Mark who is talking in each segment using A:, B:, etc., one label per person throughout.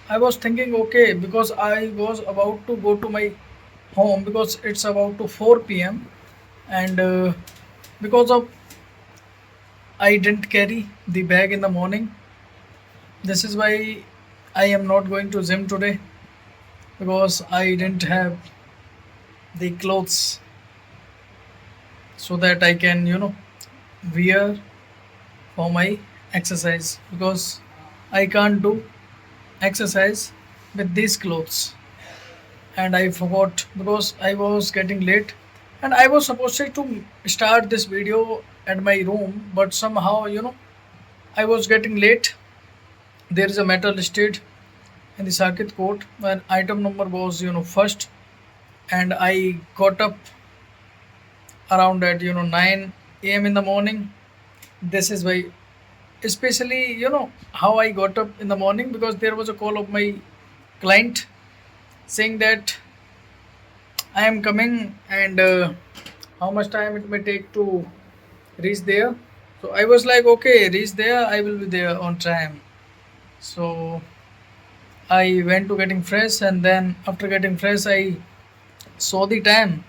A: I was thinking, okay, because I was about to go to my home because it's about to 4 p.m. and because of I didn't carry the bag in the morning. This is why I am not going to gym today because I didn't have the clothes so that I can, wear for my exercise because I can't do exercise with these clothes. And I forgot because I was getting late and I was supposed to start this video at my room, but somehow, I was getting late. There is a metal listed in the circuit court when item number was, first, and I got up around at 9 a.m. in the morning. This is why, especially, how I got up in the morning because there was a call of my client saying that I am coming and how much time it may take to reach there. So I was like, okay, reach there, I will be there on time. So I went to getting fresh, and then after getting fresh, I saw the time.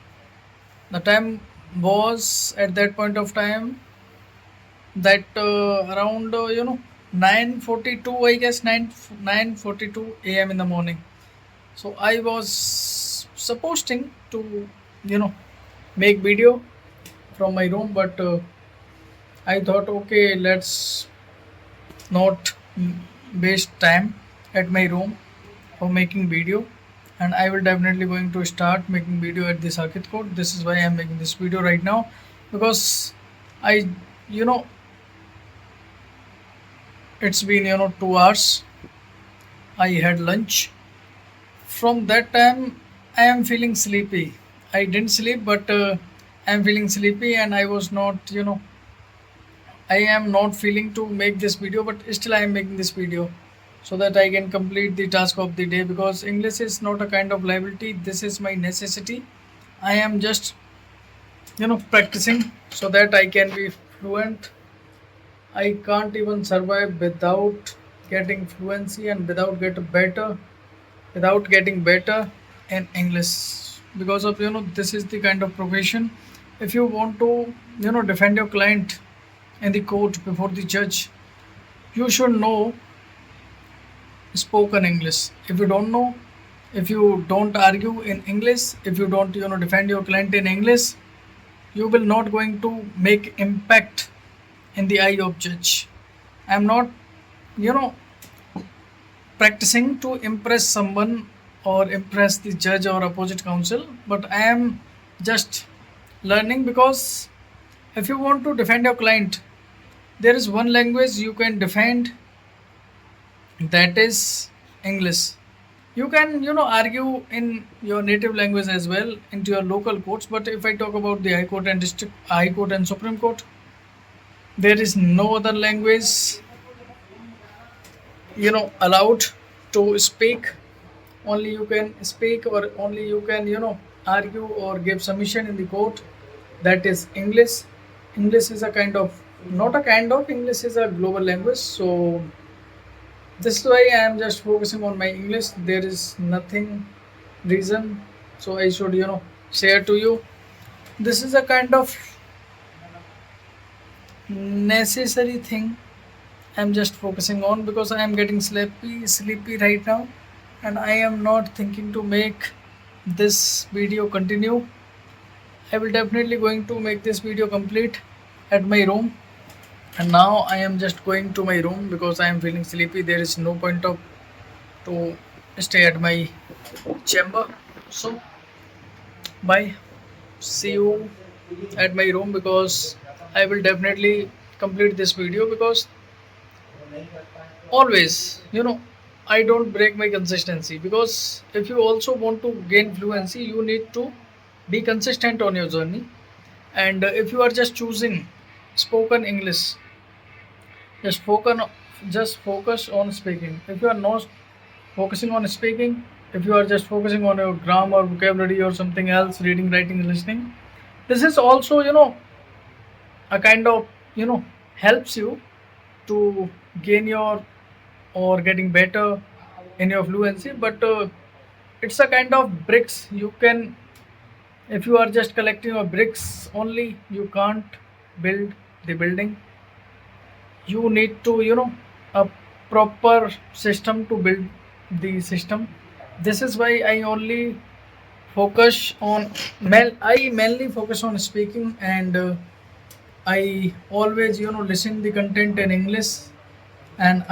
A: The time was at that point of time that around 9:42, I guess 9:42 a.m. in the morning. So I was supposing to you know make video from my room, but I thought, okay, let's not waste time at my room for making video, and I will definitely going to start making video at the circuit court. This is why I'm making this video right now because I you know it's been 2 hours. I had lunch. From that time I am feeling sleepy. I didn't sleep, but I'm feeling sleepy, and I was not I am not feeling to make this video, but still I am making this video so that I can complete the task of the day because English is not a kind of liability. This is my necessity. I am just practicing so that I can be fluent. I can't even survive without getting fluency and without getting better in English because of this is the kind of profession. If you want to defend your client in the court before the judge, you should know spoken English. If you don't know, if you don't argue in English, if you don't defend your client in English, you will not going to make impact in the eye of judge. I'm not you know practicing to impress someone or impress the judge or opposite counsel, but I am just learning because if you want to defend your client, there is one language you can defend, that is English. You can argue in your native language as well into your local courts, but if I talk about the high court and supreme court, there is no other language allowed to speak. Only you can speak, or only you can argue or give submission in the court, that is English. English is a kind of, not a kind of, English is a global language. So this is why I am just focusing on my English. There is nothing reason, so I should share to you. This is a kind of necessary thing I'm just focusing on because I am getting sleepy right now, and I am not thinking to make this video continue. I will definitely going to make this video complete at my room, and now I am just going to my room because I am feeling sleepy. There is no point of to stay at my chamber. So bye. See you at my room because I will definitely complete this video because always I don't break my consistency because if you also want to gain fluency, you need to be consistent on your journey. And if you are just choosing spoken English, just focus just focus on speaking. If you are not focusing on speaking, if you are just focusing on your grammar, vocabulary, or something else, reading, writing, and listening, this is also a kind of helps you to gain your or getting better in your fluency, but it's a kind of bricks. You can, if you are just collecting your bricks only, you can't build the building. You need to, a proper system to build the system. This is why I only focus on I mainly focus on speaking, and I always, listen the content in English, and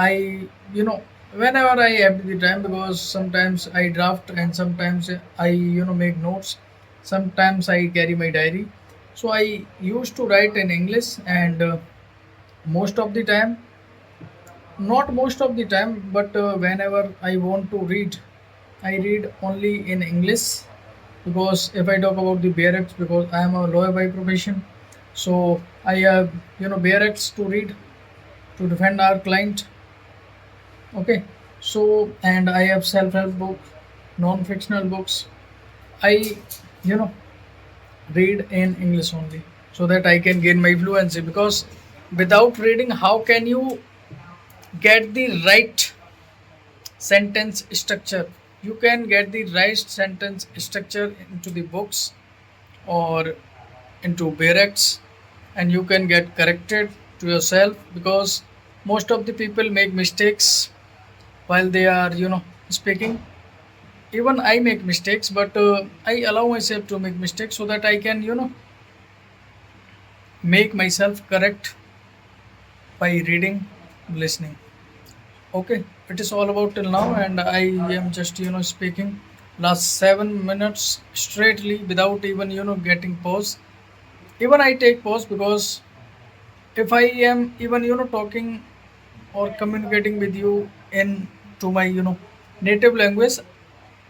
A: you know, whenever I have the time, because sometimes I draft and sometimes I, make notes. Sometimes I carry my diary. So I used to write in English, and most of the time, not most of the time, but whenever I want to read, I read only in English. Because if I talk about the barracks, because I am a lawyer by profession, so I have, barracks to read to defend our client. Okay, so and I have self-help book, non-fictional books. I, you know, read in English only, so that I can gain my fluency. Because without reading, how can you get the right sentence structure? You can get the right sentence structure into the books or into barracks, and you can get corrected to yourself, because most of the people make mistakes while they are, speaking. Even I make mistakes, but I allow myself to make mistakes so that I can, make myself correct by reading, listening. Okay, it is all about till now, and I am just, speaking last 7 minutes straightly without even, getting pause. Even I take pause, because if I am even, talking or communicating with you in to my, native language,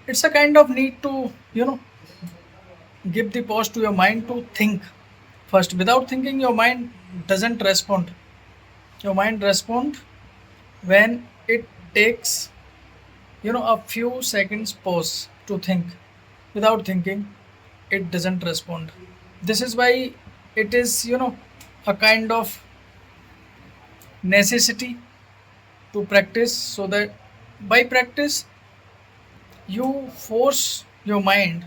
A: it's a kind of need to, give the pause to your mind to think first. Without thinking, your mind doesn't respond. Your mind respond when it takes, a few seconds pause to think. Without thinking, it doesn't respond. This is why it is, a kind of necessity to practice, so that by practice you force your mind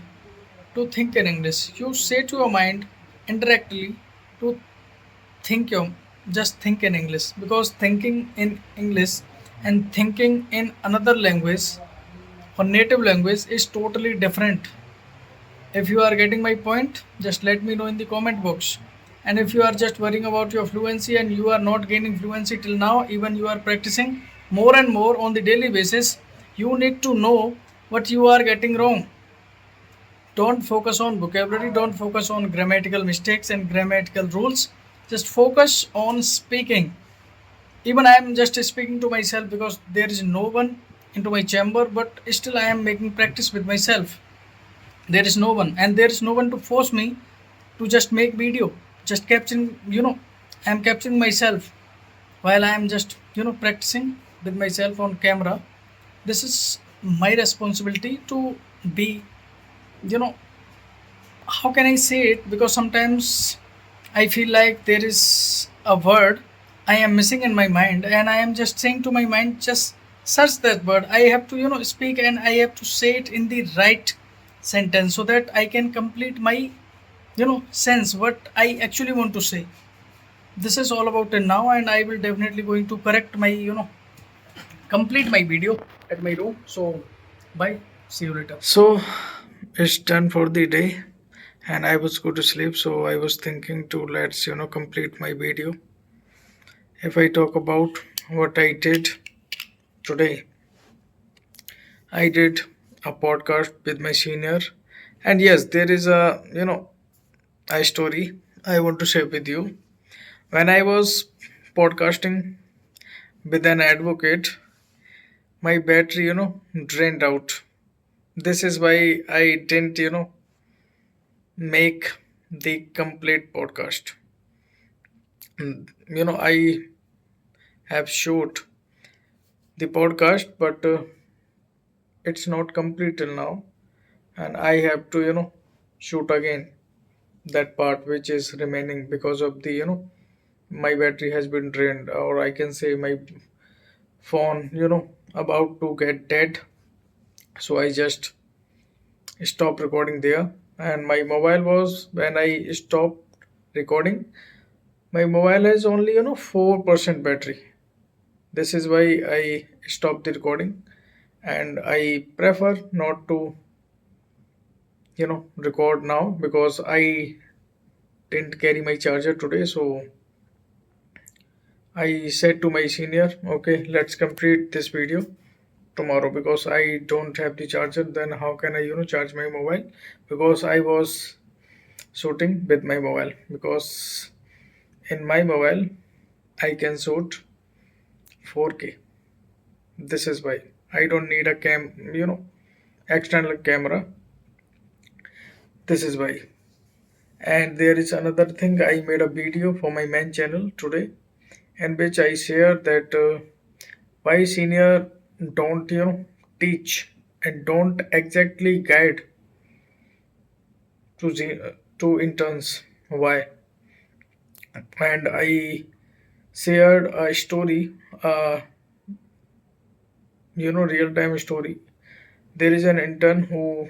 A: to think in English. You say to your mind indirectly to think your just think in English, because thinking in English and thinking in another language or native language is totally different. If you are getting my point, just let me know in the comment box. And if you are just worrying about your fluency and you are not gaining fluency till now, even you are practicing more and more on the daily basis, you need to know what you are getting wrong. Don't focus on vocabulary, don't focus on grammatical mistakes and grammatical rules. Just focus on speaking. Even I am just speaking to myself, because there is no one into my chamber, but still I am making practice with myself. There is no one, and there is no one to force me to just make video. Just capturing, I am capturing myself while I am just, practicing with myself on camera. This is my responsibility to be, you know, how can I say it? Because sometimes I feel like there is a word I am missing in my mind, and I am just saying to my mind, just search that word. I have to, speak, and I have to say it in the right sentence, so that I can complete my, sense what I actually want to say. This is all about it now, and I will definitely going to correct my, complete my video at my room. So, bye. See you later. So, it's done for the day, and I was go to sleep. So I was thinking to let's, complete my video. If I talk about what I did today, I did a podcast with my senior, and yes, there is a, a story I want to share with you. When I was podcasting with an advocate, my battery, drained out. This is why I didn't, make the complete podcast. I have shot the podcast, but it's not complete till now, and I have to, shoot again that part which is remaining, because of the, my battery has been drained, or I can say my phone, about to get dead. So I just stopped recording there. And my mobile was, when I stopped recording, my mobile has only 4% battery. This is why I stopped the recording, and I prefer not to record now because I didn't carry my charger today. So I said to my senior, okay, let's complete this video tomorrow because I don't have the charger. Then how can I charge my mobile? Because I was shooting with my mobile, because in my mobile I can shoot 4K. This is why I don't need a external camera. This is why. And there is another thing, I made a video for my main channel today in which I share that why senior don't teach and don't exactly guide to interns. Why? And I shared a story, uh, real time story. There is an intern who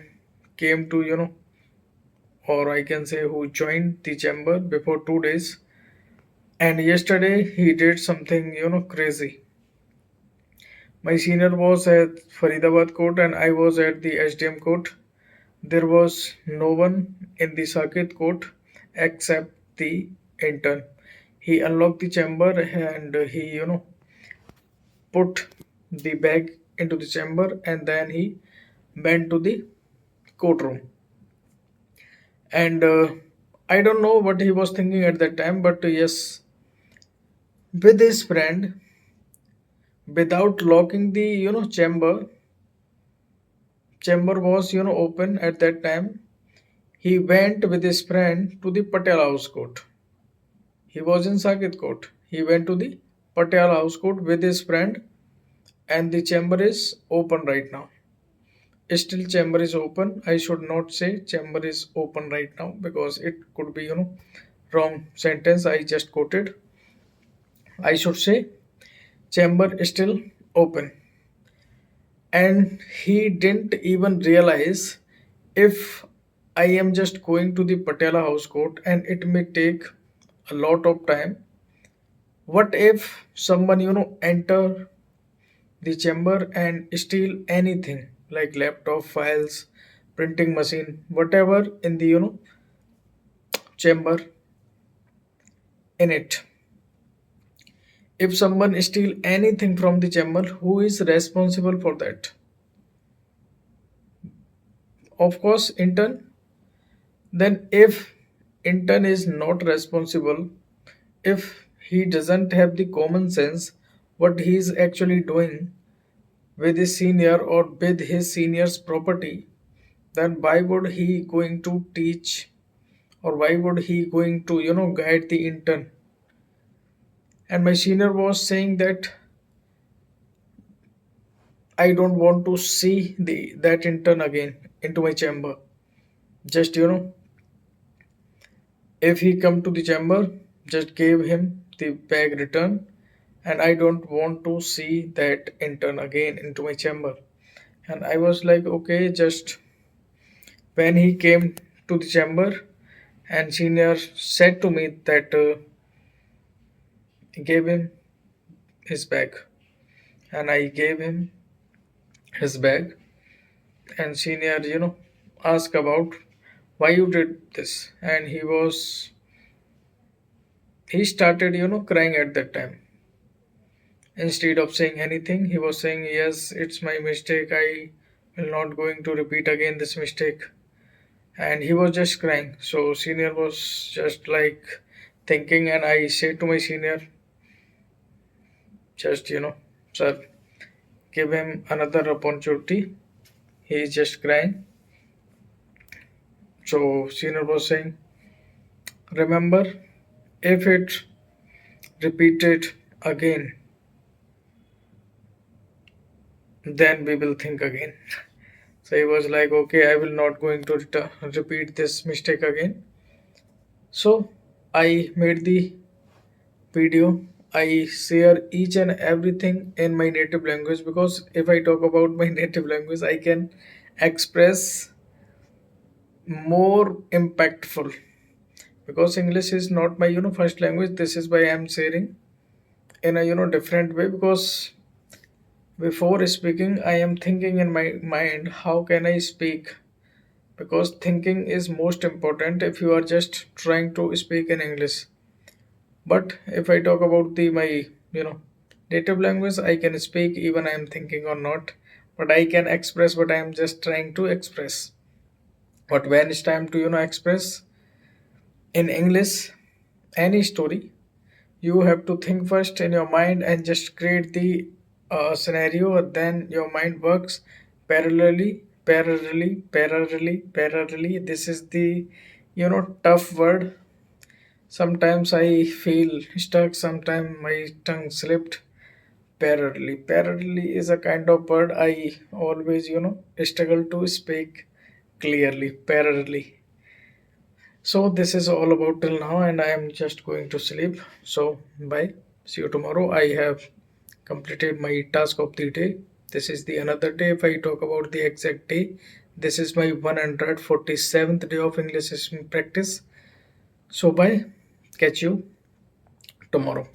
A: came to or I can say who joined the chamber before 2 days, and yesterday he did something crazy. My senior was at Faridabad court and I was at the SDM court. There was no one in the circuit court except the intern. He unlocked the chamber and he put the bag into the chamber, and then he went to the courtroom. And I don't know what he was thinking at that time, but yes, with his friend, without locking the chamber was open at that time. He went with his friend to the Patel House Court. He was in Sakit Court. He went to the Patel House Court with his friend, and the chamber is open right now. Still, chamber is open. I should not say chamber is open right now because it could be wrong sentence I just quoted. I should say chamber is still open, and he didn't even realize if I am just going to the Patela House Court and it may take a lot of time. What if someone enter the chamber and steal anything like laptop, files, printing machine, whatever in the chamber in it? If someone steal anything from the chamber, who is responsible for that? Of course, intern. Then if intern is not responsible, if he doesn't have the common sense what he is actually doing with his senior or with his senior's property, then why would he going to teach, or why would he going to guide the intern? And my senior was saying that I don't want to see the that intern again into my chamber. Just if he come to the chamber, just give him the bag return, and I don't want to see that intern again into my chamber. And I was like, okay, just when he came to the chamber, and senior said to me that gave him his bag, and I gave him his bag, and senior asked about why you did this, and he started crying at that time. Instead of saying anything, he was saying, yes, it's my mistake, I will not going to repeat again this mistake. And he was just crying. So senior was just like thinking, and I said to my senior, just sir, give him another opportunity, he is just crying. So senior was saying, remember, if it repeated again, then we will think again. So he was like, okay, I will not going to repeat this mistake again. So I made the video I share each and everything in my native language, because if I talk about my native language, I can express more impactful, because English is not my first language. This is why I'm sharing in a different way, because before speaking I am thinking in my mind how can I speak, because thinking is most important if you are just trying to speak in English. But if I talk about the my you know native language, I can speak even I am thinking or not, but I can express what I am just trying to express. But when it's time to express in English any story, you have to think first in your mind and just create the scenario. Then your mind works parallelly. This is the tough word. Sometimes I feel stuck, sometimes my tongue slipped. Parallelly is a kind of word I always, struggle to speak clearly. Parallelly. So this is all about till now, and I am just going to sleep. So bye. See you tomorrow. I have completed my task of the day. This is the another day. If I talk about the exact day, this is my 147th day of English listening practice. So bye. Catch you tomorrow.